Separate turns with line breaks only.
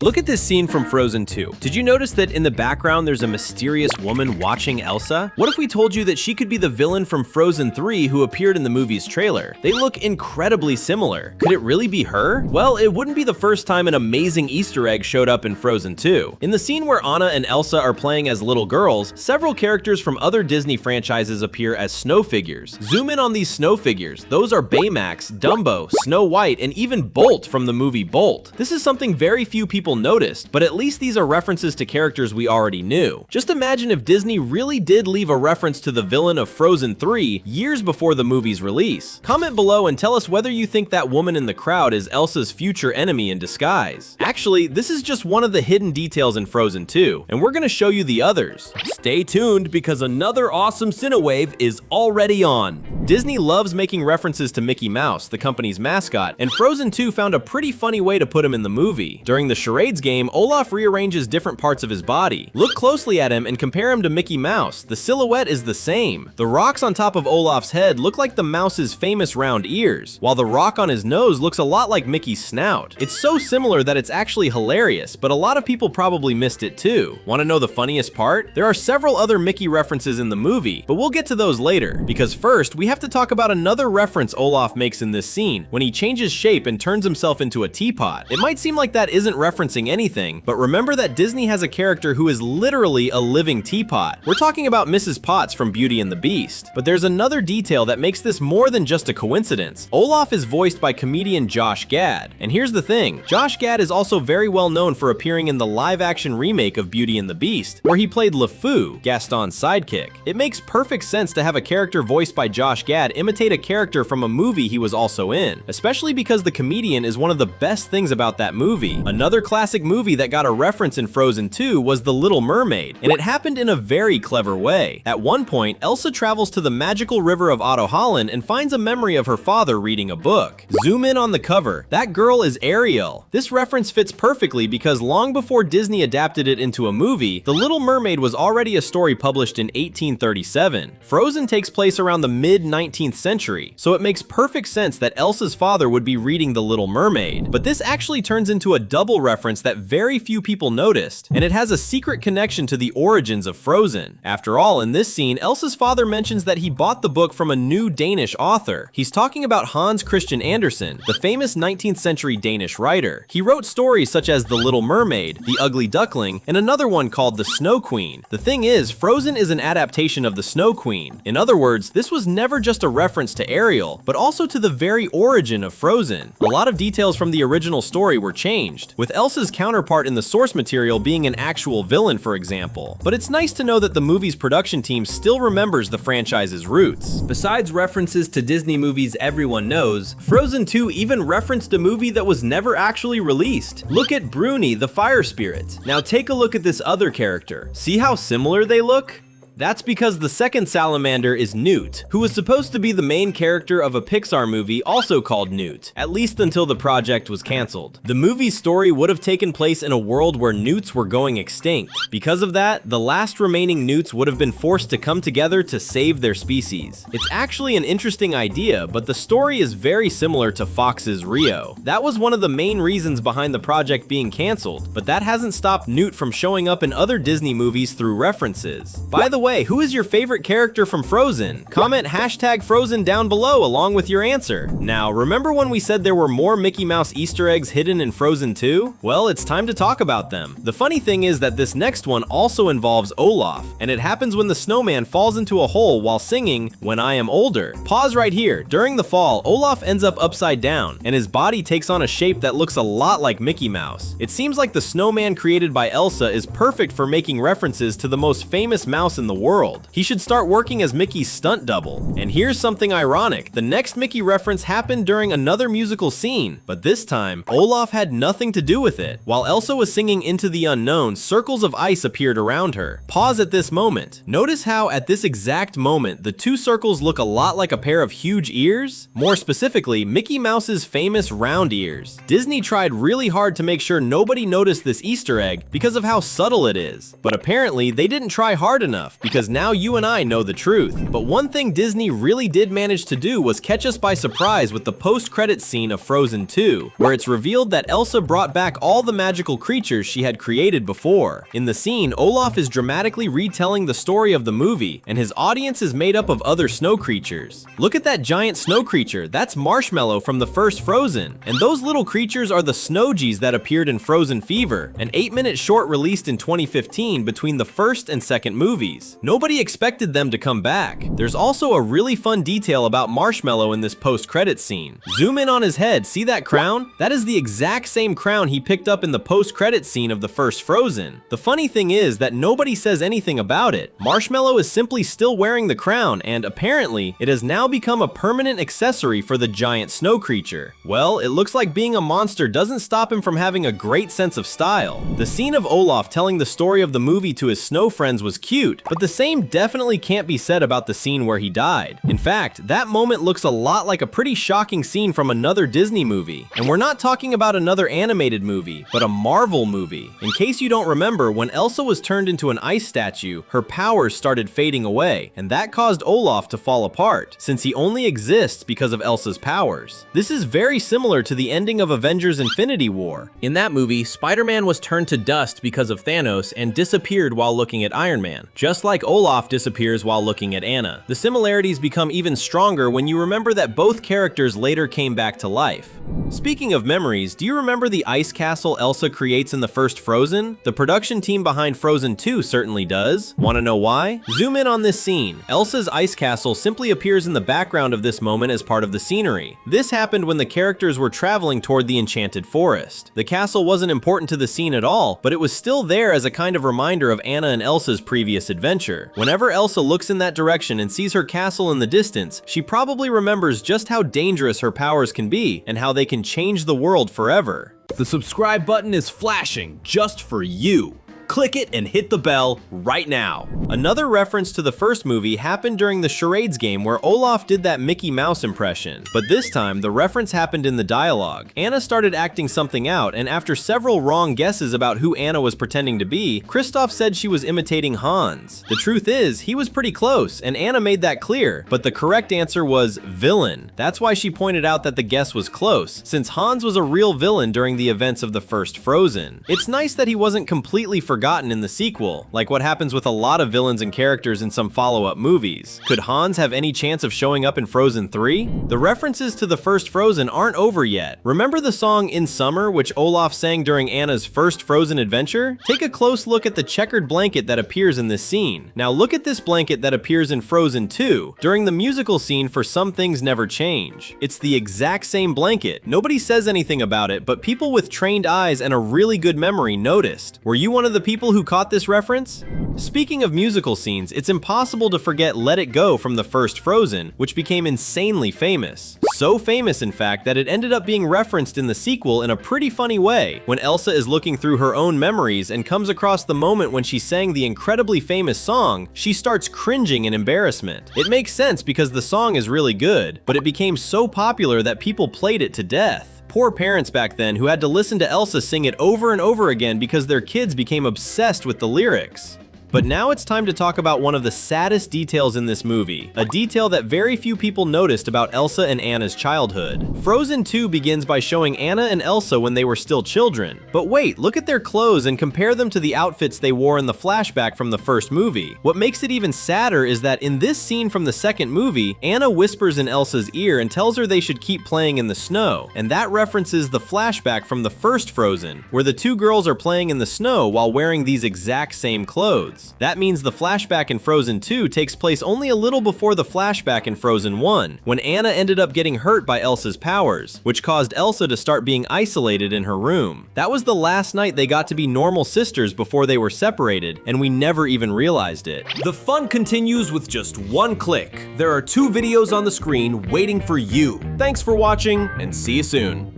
Look at this scene from Frozen 2. Did you notice that in the background there's a mysterious woman watching Elsa? What if we told you that she could be the villain from Frozen 3 who appeared in the movie's trailer? They look incredibly similar. Could it really be her? Well, it wouldn't be the first time an amazing Easter egg showed up in Frozen 2. In the scene where Anna and Elsa are playing as little girls, several characters from other Disney franchises appear as snow figures. Zoom in on these snow figures. Those are Baymax, Dumbo, Snow White, and even Bolt from the movie Bolt. This is something very few people noticed, but at least these are references to characters we already knew. Just imagine if Disney really did leave a reference to the villain of Frozen 3 years before the movie's release. Comment below and tell us whether you think that woman in the crowd is Elsa's future enemy in disguise. Actually, this is just one of the hidden details in Frozen 2, and we're gonna show you the others. Stay tuned because another awesome Cinewave is already on. Disney loves making references to Mickey Mouse, the company's mascot, and Frozen 2 found a pretty funny way to put him in the movie. During the charades game, Olaf rearranges different parts of his body. Look closely at him and compare him to Mickey Mouse. The silhouette is the same. The rocks on top of Olaf's head look like the mouse's famous round ears, while the rock on his nose looks a lot like Mickey's snout. It's so similar that it's actually hilarious, but a lot of people probably missed it too. Want to know the funniest part? There are several other Mickey references in the movie, but we'll get to those later, because first we have to talk about another reference Olaf makes in this scene, when he changes shape and turns himself into a teapot. It might seem like that isn't referencing anything, but remember that Disney has a character who is literally a living teapot. We're talking about Mrs. Potts from Beauty and the Beast. But there's another detail that makes this more than just a coincidence. Olaf is voiced by comedian Josh Gad. And here's the thing, Josh Gad is also very well known for appearing in the live-action remake of Beauty and the Beast, where he played LeFou, Gaston's sidekick. It makes perfect sense to have a character voiced by Josh Gad imitate a character from a movie he was also in, especially because the comedian is one of the best things about that movie. Another classic movie that got a reference in Frozen 2 was The Little Mermaid, and it happened in a very clever way. At one point, Elsa travels to the magical river of Otto Holland and finds a memory of her father reading a book. Zoom in on the cover. That girl is Ariel. This reference fits perfectly because long before Disney adapted it into a movie, The Little Mermaid was already a story published in 1837. Frozen takes place around the mid-19th century, so it makes perfect sense that Elsa's father would be reading The Little Mermaid. But this actually turns into a double reference that very few people noticed, and it has a secret connection to the origins of Frozen. After all, in this scene, Elsa's father mentions that he bought the book from a new Danish author. He's talking about Hans Christian Andersen, the famous 19th century Danish writer. He wrote stories such as The Little Mermaid, The Ugly Duckling, and another one called The Snow Queen. The thing is, Frozen is an adaptation of The Snow Queen. In other words, this was never just a reference to Ariel, but also to the very origin of Frozen. A lot of details from the original story were changed, with Elsa's counterpart in the source material being an actual villain, for example. But it's nice to know that the movie's production team still remembers the franchise's roots. Besides references to Disney movies everyone knows, Frozen 2 even referenced a movie that was never actually released. Look at Bruni, the fire spirit. Now take a look at this other character. See how similar they look? That's because the second salamander is Newt, who was supposed to be the main character of a Pixar movie also called Newt, at least until the project was canceled. The movie's story would have taken place in a world where newts were going extinct. Because of that, the last remaining newts would have been forced to come together to save their species. It's actually an interesting idea, but the story is very similar to Fox's Rio. That was one of the main reasons behind the project being canceled, but that hasn't stopped Newt from showing up in other Disney movies through references. By the way, who is your favorite character from Frozen? Comment #Frozen down below along with your answer. Now, remember when we said there were more Mickey Mouse Easter eggs hidden in Frozen 2? Well, it's time to talk about them. The funny thing is that this next one also involves Olaf, and it happens when the snowman falls into a hole while singing When I Am Older. Pause right here. During the fall, Olaf ends up upside down, and his body takes on a shape that looks a lot like Mickey Mouse. It seems like the snowman created by Elsa is perfect for making references to the most famous mouse in the world. He should start working as Mickey's stunt double. And here's something ironic. The next Mickey reference happened during another musical scene, but this time, Olaf had nothing to do with it. While Elsa was singing Into the Unknown, circles of ice appeared around her. Pause at this moment. Notice how at this exact moment, the two circles look a lot like a pair of huge ears? More specifically, Mickey Mouse's famous round ears. Disney tried really hard to make sure nobody noticed this Easter egg because of how subtle it is. But apparently, they didn't try hard enough, because now you and I know the truth. But one thing Disney really did manage to do was catch us by surprise with the post-credits scene of Frozen 2, where it's revealed that Elsa brought back all the magical creatures she had created before. In the scene, Olaf is dramatically retelling the story of the movie, and his audience is made up of other snow creatures. Look at that giant snow creature, that's Marshmallow from the first Frozen. And those little creatures are the Snowgies that appeared in Frozen Fever, an 8-minute short released in 2015 between the first and second movies. Nobody expected them to come back. There's also a really fun detail about Marshmallow in this post-credits scene. Zoom in on his head, see that crown? That is the exact same crown he picked up in the post-credits scene of the first Frozen. The funny thing is that nobody says anything about it. Marshmallow is simply still wearing the crown, and apparently, it has now become a permanent accessory for the giant snow creature. Well, it looks like being a monster doesn't stop him from having a great sense of style. The scene of Olaf telling the story of the movie to his snow friends was cute, but the same definitely can't be said about the scene where he died. In fact, that moment looks a lot like a pretty shocking scene from another Disney movie. And we're not talking about another animated movie, but a Marvel movie. In case you don't remember, when Elsa was turned into an ice statue, her powers started fading away, and that caused Olaf to fall apart, since he only exists because of Elsa's powers. This is very similar to the ending of Avengers Infinity War. In that movie, Spider-Man was turned to dust because of Thanos and disappeared while looking at Iron Man, just like Olaf disappears while looking at Anna. The similarities become even stronger when you remember that both characters later came back to life. Speaking of memories, do you remember the ice castle Elsa creates in the first Frozen? The production team behind Frozen 2 certainly does. Want to know why? Zoom in on this scene. Elsa's ice castle simply appears in the background of this moment as part of the scenery. This happened when the characters were traveling toward the enchanted forest. The castle wasn't important to the scene at all, but it was still there as a kind of reminder of Anna and Elsa's previous adventure. Whenever Elsa looks in that direction and sees her castle in the distance, she probably remembers just how dangerous her powers can be and how they can change the world forever. The subscribe button is flashing just for you. Click it and hit the bell right now. Another reference to the first movie happened during the charades game where Olaf did that Mickey Mouse impression, but this time the reference happened in the dialogue. Anna started acting something out, and after several wrong guesses about who Anna was pretending to be, Kristoff said she was imitating Hans. The truth is, he was pretty close, and Anna made that clear, but the correct answer was villain. That's why she pointed out that the guess was close, since Hans was a real villain during the events of the first Frozen. It's nice that he wasn't completely forgotten in the sequel, like what happens with a lot of villains and characters in some follow-up movies. Could Hans have any chance of showing up in Frozen 3? The references to the first Frozen aren't over yet. Remember the song In Summer, which Olaf sang during Anna's first Frozen adventure? Take a close look at the checkered blanket that appears in this scene. Now look at this blanket that appears in Frozen 2 during the musical scene for Some Things Never Change. It's the exact same blanket. Nobody says anything about it, but people with trained eyes and a really good memory noticed. Were you one of the people who caught this reference? Speaking of musical scenes, it's impossible to forget Let It Go from the first Frozen, which became insanely famous. So famous, in fact, that it ended up being referenced in the sequel in a pretty funny way. When Elsa is looking through her own memories and comes across the moment when she sang the incredibly famous song, she starts cringing in embarrassment. It makes sense because the song is really good, but it became so popular that people played it to death. Poor parents back then who had to listen to Elsa sing it over and over again because their kids became obsessed with the lyrics. But now it's time to talk about one of the saddest details in this movie, a detail that very few people noticed about Elsa and Anna's childhood. Frozen 2 begins by showing Anna and Elsa when they were still children. But wait, look at their clothes and compare them to the outfits they wore in the flashback from the first movie. What makes it even sadder is that in this scene from the second movie, Anna whispers in Elsa's ear and tells her they should keep playing in the snow, and that references the flashback from the first Frozen, where the two girls are playing in the snow while wearing these exact same clothes. That means the flashback in Frozen 2 takes place only a little before the flashback in Frozen 1, when Anna ended up getting hurt by Elsa's powers, which caused Elsa to start being isolated in her room. That was the last night they got to be normal sisters before they were separated, and we never even realized it. The fun continues with just one click. There are 2 videos on the screen waiting for you. Thanks for watching, and see you soon.